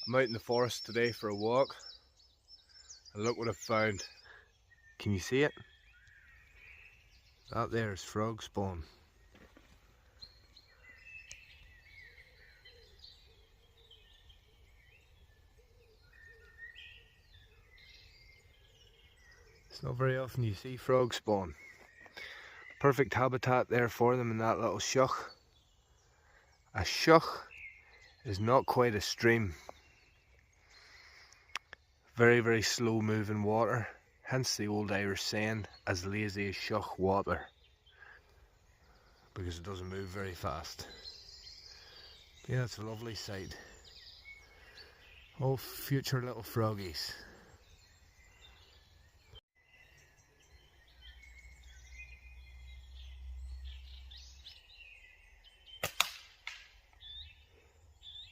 I'm out in the forest today for a walk, and look what I've found. Can you see it? That there is frog spawn. It's not very often you see frog spawn. Perfect habitat there for them in that little shach. A shach is not quite a stream. Very, very slow moving water. Hence the old Irish saying, as lazy as shach water. Because it doesn't move very fast. Yeah, it's a lovely sight. Oh, future little froggies.